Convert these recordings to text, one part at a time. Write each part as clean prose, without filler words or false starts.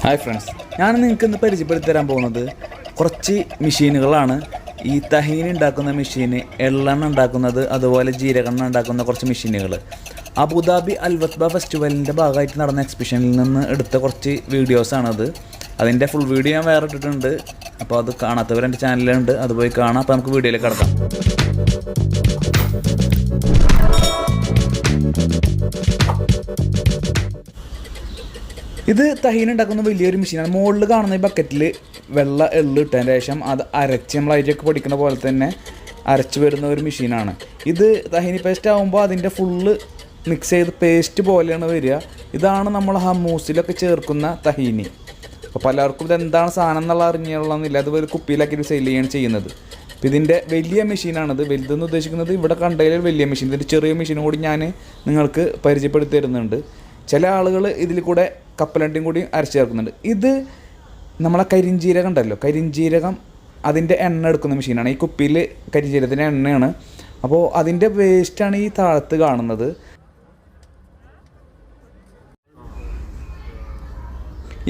Hi friends, ഞാൻ നിങ്ങൾക്ക് ഇന്ന് പരിചയപ്പെടുത്തി തരാൻ പോകുന്നത് കുറച്ച് മെഷീനുകളാണ്. ഈ തഹീനി ഉണ്ടാക്കുന്ന മെഷീൻ, എള്ളെണ്ണ ഉണ്ടാക്കുന്നത്, അതുപോലെ ജീരകെണ്ണ ഉണ്ടാക്കുന്ന കുറച്ച് മെഷീനുകൾ. അബുദാബി അൽവത്ബ ഫെസ്റ്റിവലിൻ്റെ ഭാഗമായിട്ട് നടന്ന എക്സിബിഷനിൽ നിന്ന് എടുത്ത കുറച്ച് വീഡിയോസാണത്. അതിൻ്റെ ഫുൾ വീഡിയോ ഞാൻ വേറെ ഇട്ടിട്ടുണ്ട്. അപ്പോൾ അത് കാണാത്തവർ എൻ്റെ ചാനലിലുണ്ട്, അത് പോയി കാണാം. അപ്പോൾ നമുക്ക് വീഡിയോയിലേക്ക് കടക്കാം. ഇത് തഹീനി ഉണ്ടാക്കുന്ന വലിയൊരു മെഷീനാണ്. മുകളിൽ കാണുന്ന ഈ ബക്കറ്റിൽ വെള്ള എള്ള് ഇട്ടതിന് ശേഷം അത് അരച്ച് നമ്മൾ അരിയൊക്കെ പൊടിക്കുന്ന പോലെ തന്നെ അരച്ച് വരുന്ന ഒരു മെഷീനാണ്. ഇത് തഹീനി പേസ്റ്റ് ആകുമ്പോൾ അതിൻ്റെ ഫുള്ള് മിക്സ് ചെയ്ത് പേസ്റ്റ് പോലെയാണ് വരിക. ഇതാണ് നമ്മൾ ഹമ്മൂസിലൊക്കെ ചേർക്കുന്ന തഹീനി. അപ്പോൾ പലർക്കും ഇതെന്താണ് സാധനം എന്നുള്ള അറിഞ്ഞുള്ളന്നില്ല. അത് ഒരു കുപ്പിയിലാക്കി സെയിൽ ചെയ്യുകയാണ് ചെയ്യുന്നത്. അപ്പോൾ ഇതിൻ്റെ വലിയ മെഷീനാണിത്. വലുതെന്ന് ഉദ്ദേശിക്കുന്നത് ഇവിടെ കണ്ടതിൽ വലിയ മെഷീൻ. ഇതിൻ്റെ ചെറിയ മെഷീനും കൂടി ഞാൻ നിങ്ങൾക്ക് പരിചയപ്പെടുത്തി തരുന്നുണ്ട്. ചില ആളുകൾ ഇതിൽ കൂടെ കപ്പലണ്ടിയും കൂടി അരച്ച് ചേർക്കുന്നുണ്ട്. ഇത് നമ്മളെ കരിഞ്ജീരകം ഉണ്ടല്ലോ, കരിഞ്ജീരകം അതിൻ്റെ എണ്ണ എടുക്കുന്ന മെഷീനാണ്. ഈ കുപ്പിയിൽ കരിഞ്ജീരകത്തിൻ്റെ എണ്ണയാണ്. അപ്പോൾ അതിൻ്റെ വേസ്റ്റാണ് ഈ താഴത്ത് കാണുന്നത്.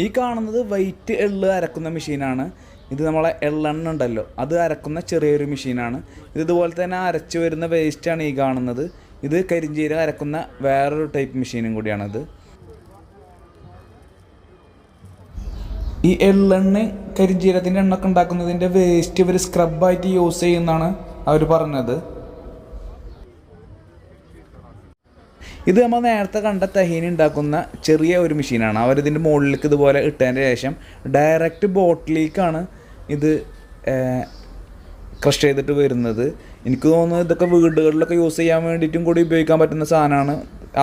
ഈ കാണുന്നത് വൈറ്റ് എള്ള് അരക്കുന്ന മെഷീനാണ്. ഇത് നമ്മളെ എള്ളെണ്ണ ഉണ്ടല്ലോ, അത് അരക്കുന്ന ചെറിയൊരു മെഷീനാണ്. ഇതുപോലെ തന്നെ അരച്ച് വരുന്ന വേസ്റ്റാണ് ഈ കാണുന്നത്. ഇത് കരിഞ്ജീരകം അരക്കുന്ന വേറൊരു ടൈപ്പ് മെഷീനും കൂടിയാണിത്. ഈ എള്ളെണ്ണ കരിഞ്ജീരകത്തിൻ്റെ എണ്ണൊക്കെ ഉണ്ടാക്കുന്നതിൻ്റെ വേസ്റ്റ് ഇവർ സ്ക്രബായിട്ട് യൂസ് ചെയ്യുന്നതാണ് അവർ പറഞ്ഞത്. ഇത് നമ്മൾ നേരത്തെ കണ്ട തഹീനി ഉണ്ടാക്കുന്ന ചെറിയ ഒരു മെഷീനാണ്. അവരിതിൻ്റെ മുകളിലേക്ക് ഇതുപോലെ ഇട്ടതിൻ്റെ ശേഷം ഡയറക്റ്റ് ബോട്ടിലേക്കാണ് ഇത് ക്രഷ് ചെയ്തിട്ട് വരുന്നത്. എനിക്ക് തോന്നുന്നത് ഇതൊക്കെ വീടുകളിലൊക്കെ യൂസ് ചെയ്യാൻ വേണ്ടിയിട്ടും കൂടി ഉപയോഗിക്കാൻ പറ്റുന്ന സാധനമാണ്.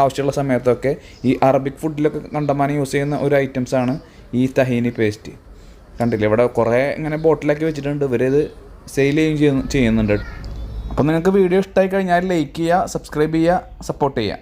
ആവശ്യമുള്ള സമയത്തൊക്കെ ഈ അറബിക് ഫുഡിലൊക്കെ കണ്ടമാനം യൂസ് ചെയ്യുന്ന ഒരു ഐറ്റംസാണ് ഈ തഹീനി പേസ്റ്റ്. കണ്ടില്ലേ, ഇവിടെ കുറേ ഇങ്ങനെ ബോട്ടിലാക്കി വെച്ചിട്ടുണ്ട്. ഇവരിത് സെയിൽ ചെയ്യുന്നുണ്ട്. അപ്പോൾ നിങ്ങൾക്ക് വീഡിയോ ഇഷ്ടമായി കഴിഞ്ഞാൽ ലൈക്ക് ചെയ്യുക, സബ്സ്ക്രൈബ് ചെയ്യുക, സപ്പോർട്ട് ചെയ്യുക.